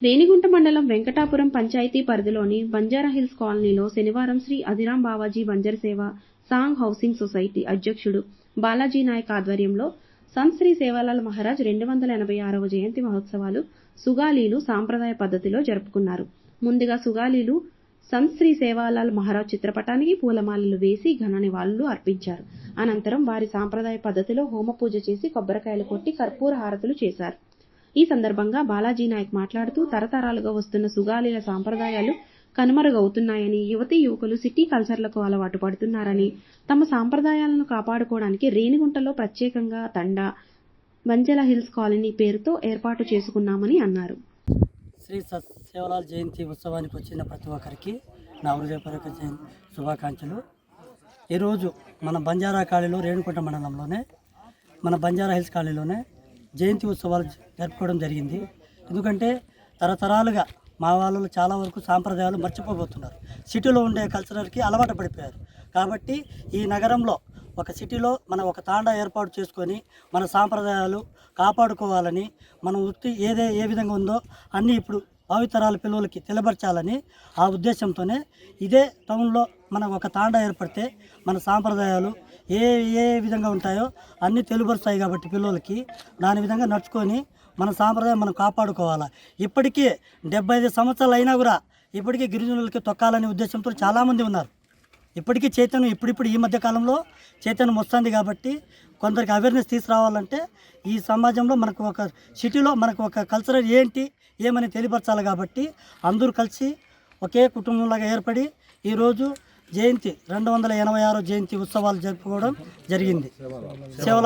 రేణిగుంట మండలం వెంకటాపురం పంచాయతీ పరిధిలోని బంజారాహిల్స్ కాలనీలో శనివారం శ్రీ అదిరాం బావాజీ బంజర్ సేవ సాంగ్ హౌసింగ్ సొసైటీ అధ్యక్షుడు బాలాజీ నాయక్ ఆధ్వర్యంలో సంత్ శ్రీ సేవాలాల్ మహారాజ్ 286వ జయంతి మహోత్సవాలు సుగాలీలు సాంప్రదాయ పద్ధతిలో జరుపుకున్నారు. ముందుగా సుగాలీలు సంత్ శ్రీ సేవాలాల్ మహారాజ్ చిత్రపటానికి పూలమాలలు వేసి ఘన నివాళులు అర్పించారు. అనంతరం వారి సాంప్రదాయ పద్ధతిలో హోమ పూజ చేసి కొబ్బరికాయలు కొట్టి కర్పూర హారతులు చేశారు. ఈ సందర్భంగా బాలాజీ నాయక్ మాట్లాడుతూ తరతరాలుగా వస్తున్న సుగాలీల సాంప్రదాయాలు కనుమరుగవుతున్నాయని, యువతీ యువకులు సిటీ కల్చర్లకు అలవాటు పడుతున్నారని, తమ సాంప్రదాయాలను కాపాడుకోవడానికి రేణిగుంటలో ప్రత్యేకంగా తండా బంజారా హిల్స్ కాలనీ పేరుతో ఏర్పాటు చేసుకున్నామని అన్నారు. శ్రీ సేవాలాల్ జయంతి ఉత్సవానికి వచ్చిన ప్రతి ఒక్కరికి నా హృదయపూర్వక శుభాకాంక్షలు. ఈరోజు మన బంజారా కాలనీలో రేణిగుంట మండలంలోనే మన బంజారా హిల్స్ కాలనీలోనే జయంతి ఉత్సవాలు జరుపుకోవడం జరిగింది. ఎందుకంటే తరతరాలుగా మా వాళ్ళు చాలా వరకు సాంప్రదాయాలు మర్చిపోబోతున్నారు. సిటీలో ఉండే కల్చర్కి అలవాటు పడిపోయారు. కాబట్టి ఈ నగరంలో ఒక సిటీలో మనం ఒక తాండా ఏర్పాటు చేసుకొని మన సాంప్రదాయాలు కాపాడుకోవాలని, మన వృత్తి ఏ విధంగా ఉందో అన్నీ ఇప్పుడు భావితరాల పిల్లలకి తెలియపరచాలని ఆ ఉద్దేశంతోనే ఇదే టౌన్లో మనం ఒక తాండా ఏర్పడితే మన సాంప్రదాయాలు ఏ విధంగా ఉంటాయో అన్నీ తెలియపరుస్తాయి. కాబట్టి పిల్లలకి దాని విధంగా నడుచుకొని మన సాంప్రదాయం మనం కాపాడుకోవాలి. ఇప్పటికీ 75 సంవత్సరాలు అయినా కూడా ఇప్పటికీ గిరిజనులకి తొక్కాలనే ఉద్దేశంతో చాలామంది ఉన్నారు. ఇప్పటికీ చైతన్యం ఇప్పుడు ఈ మధ్యకాలంలో చైతన్యం వస్తుంది. కాబట్టి కొందరికి అవేర్నెస్ తీసుకురావాలంటే ఈ సమాజంలో మనకు ఒక సిటీలో మనకు ఒక కల్చర్ ఏమని తెలియపరచాలి. కాబట్టి అందరూ కలిసి ఒకే కుటుంబంలాగా ఏర్పడి ఈరోజు జయంతి 286వ జయంతి ఉత్సవాలు జరుపుకోవడం జరిగింది.